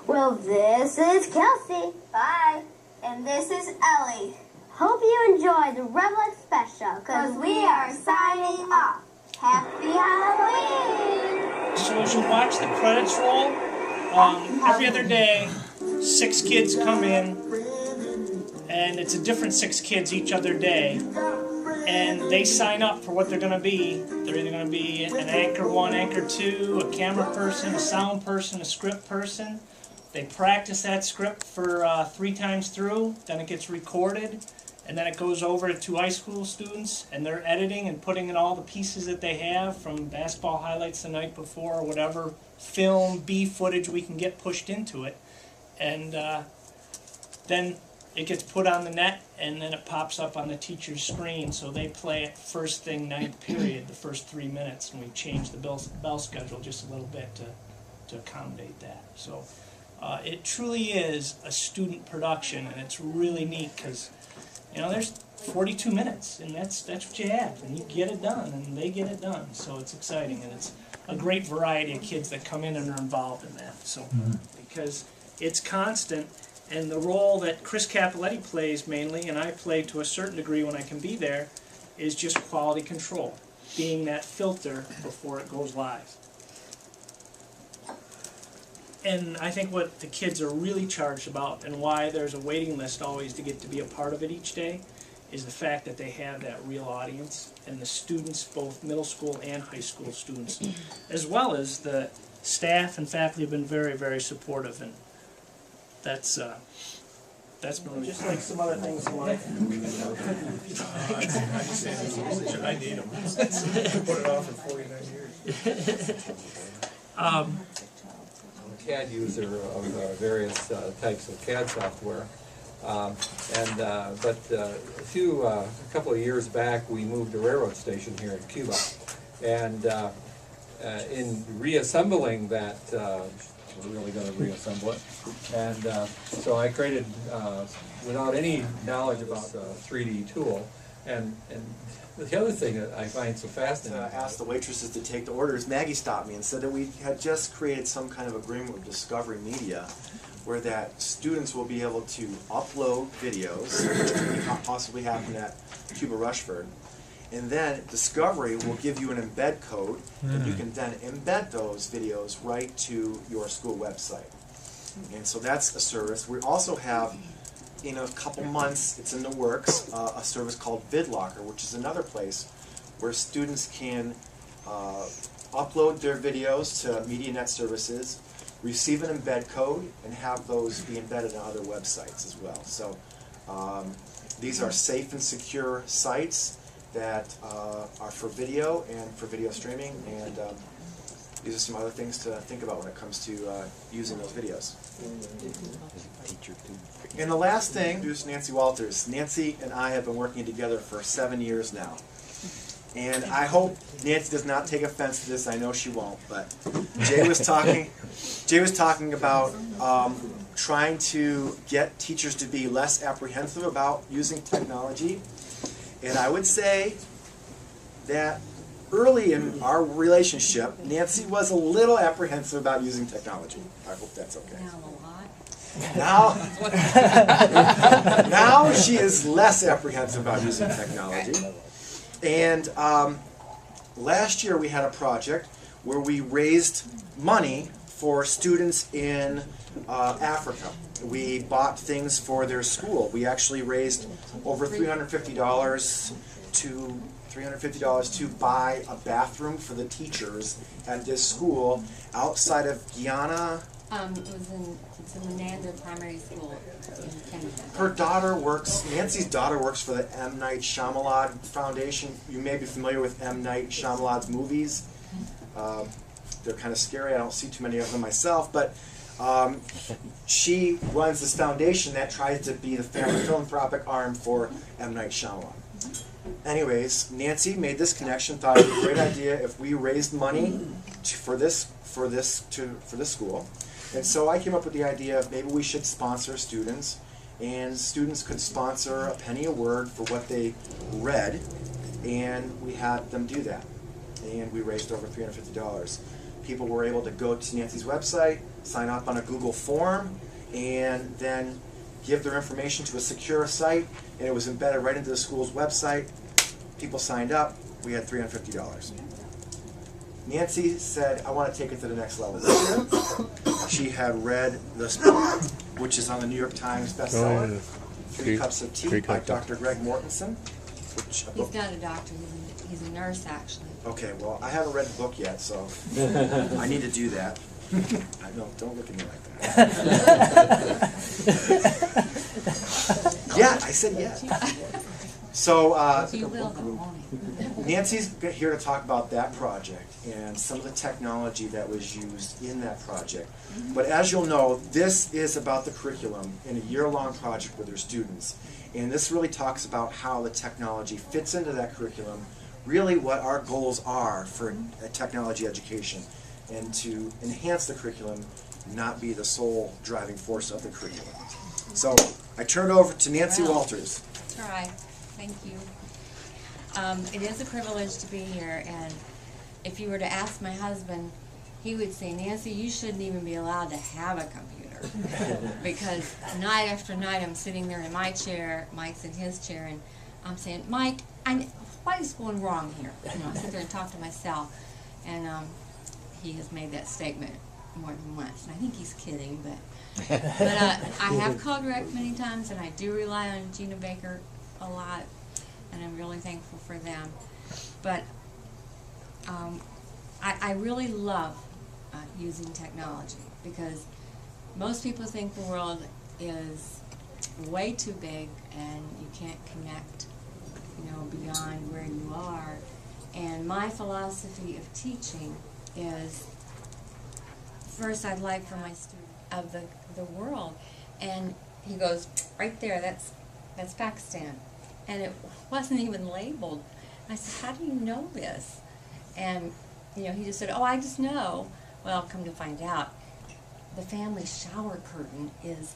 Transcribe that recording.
Well, this is Kelsey. Bye. And this is Ellie. Hope you enjoy the Rebel special, Because we are signing off. Happy Halloween! So as you watch the credits roll, every other day, 6 kids come in, and it's a different 6 kids each other day, and they sign up for what they're going to be. They're either going to be an anchor 1, anchor 2, a camera person, a sound person, a script person. They practice that script for 3 times through, then it gets recorded, and then it goes over to high school students, and they're editing and putting in all the pieces that they have from basketball highlights the night before, or whatever film, B footage we can get pushed into it. And then it gets put on the net, and then it pops up on the teacher's screen, so they play it first thing, 9th period, the first 3 minutes, and we change the bell schedule just a little bit to accommodate that. So it truly is a student production, and it's really neat because, you know, there's 42 minutes, and that's what you have, and you get it done, and they get it done. So it's exciting, and it's a great variety of kids that come in and are involved in that. So because it's constant, and the role that Chris Capoletti plays mainly, and I play to a certain degree when I can be there, is just quality control, being that filter before it goes live. And I think what the kids are really charged about, and why there's a waiting list always to get to be a part of it each day, is the fact that they have that real audience, and the students, both middle school and high school students, as well as the staff and faculty have been very, very supportive, and that's been just like some other things in life. I need them. Put it off for 49 years. CAD user of various types of CAD software, but a couple of years back we moved a railroad station here in Cuba, and in reassembling that, we're really going to reassemble it, and so I created, without any knowledge about a 3D tool, and the other thing that I find so fascinating. Asked the waitresses to take the orders. Maggie stopped me and said that we had just created some kind of agreement with Discovery Media where that students will be able to upload videos, which could possibly happen at Cuba Rushford, and then Discovery will give you an embed code, and you can then embed those videos right to your school website. And so that's a service. We also have, in a couple months, it's in the works, a service called VidLocker, which is another place where students can upload their videos to MediaNet services, receive an embed code, and have those be embedded on other websites as well. So these are safe and secure sites that are for video and for video streaming, and these are some other things to think about when it comes to using those videos. And the last thing is Nancy Walters. Nancy and I have been working together for 7 years now. And I hope Nancy does not take offense to this. I know she won't. But Jay was talking about trying to get teachers to be less apprehensive about using technology. And I would say that early in our relationship, Nancy was a little apprehensive about using technology. I hope that's okay. Now she is less apprehensive about using technology. And last year we had a project where we raised money for students in Africa. We bought things for their school. We actually raised over $350 to buy a bathroom for the teachers at this school outside of Guyana. It's in Lenander Primary School in Canada. Her daughter works, Nancy's daughter works for the M. Night Shyamalan Foundation. You may be familiar with M. Night Shyamalan's movies. They're kind of scary. I don't see too many of them myself, but she runs this foundation that tries to be the philanthropic arm for M. Night Shyamalan. Anyways, Nancy made this connection, thought it was a great idea if we raised money for this school. And so I came up with the idea of maybe we should sponsor students, and students could sponsor a penny a word for what they read, and we had them do that. And we raised over $350. people were able to go to Nancy's website, sign up on a Google form, and then give their information to a secure site, and it was embedded right into the school's website. People signed up. We had $350. Nancy said, I want to take it to the next level this year. She had read this book, which is on the New York Times bestseller, Three Cups of Tea by Dr. Greg Mortensen. He's not a doctor, he's a nurse actually. Okay, well, I haven't read the book yet, so I need to do that. I know, don't look at me like that. Yeah, I said yeah. So, You will, though, won't you? Nancy's here to talk about that project and some of the technology that was used in that project. But as you'll know, this is about the curriculum in a year-long project with her students. And this really talks about how the technology fits into that curriculum, really what our goals are for technology education, and to enhance the curriculum, not be the sole driving force of the curriculum. So I turn it over to Nancy Walters. That's all right. Thank you. It is a privilege to be here, and if you were to ask my husband, he would say, Nancy, you shouldn't even be allowed to have a computer. Because night after night I'm sitting there in my chair, Mike's in his chair, and I'm saying, Mike, what is going wrong here? You know, I sit there and talk to myself, and he has made that statement more than once, and I think he's kidding, but I have called Rec many times, and I do rely on Gina Baker a lot, and I'm really thankful for them. But I really love using technology, because most people think the world is way too big and you can't connect, you know, beyond where you are. And my philosophy of teaching is, first I'd like for my students of the world, and he goes, right there, that's Pakistan. And it wasn't even labeled. And I said, how do you know this? And, you know, he just said, oh, I just know. Well, come to find out, the family shower curtain is